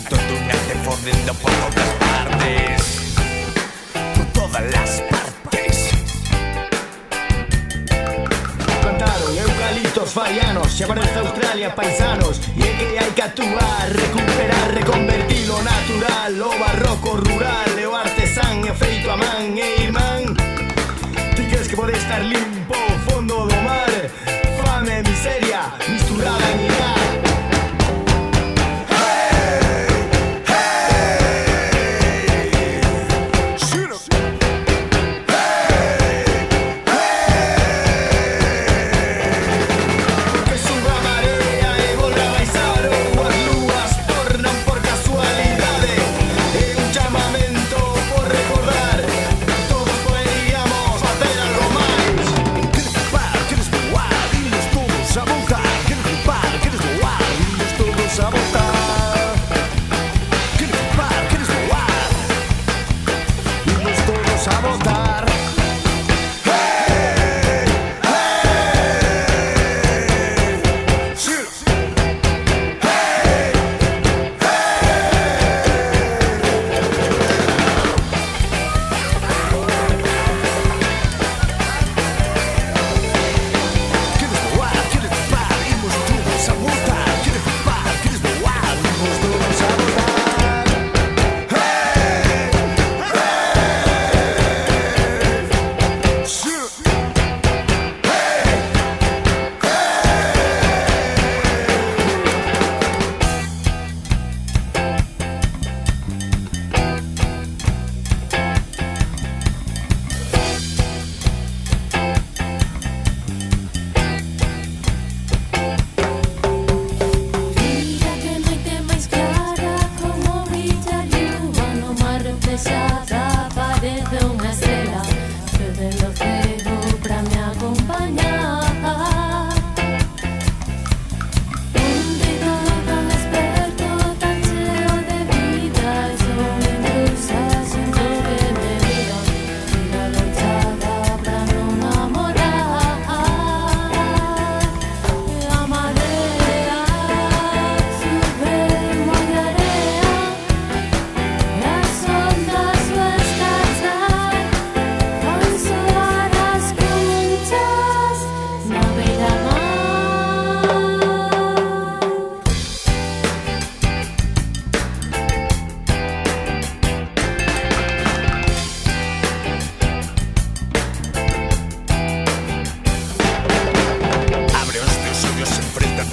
moito tunante fodendo por todas partes. Por todas las partes. Plantaron eucaliptos faianos, se aparece Australia paisanos. E é que hai que actuar, recuperar, reconvertir o natural, o barroco rural, e o artesán e feito a man e irmán. Ti crees que pode estar limpo o fondo do mar? Fame e miseria misturada en irá.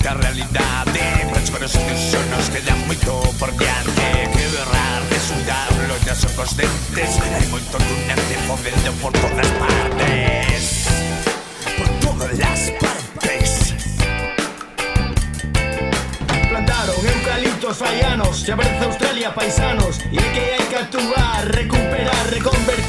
A realidade, mas para os teus sonos queda moito por diante. Que berrar, resultar, loitas son conscientes. Hai moito tunante fodendo por todas partes. Por todas las partes. Plantaron eucaliptos faianos, se aparece Australia paisanos. E é que hai que actuar, recuperar, reconvertir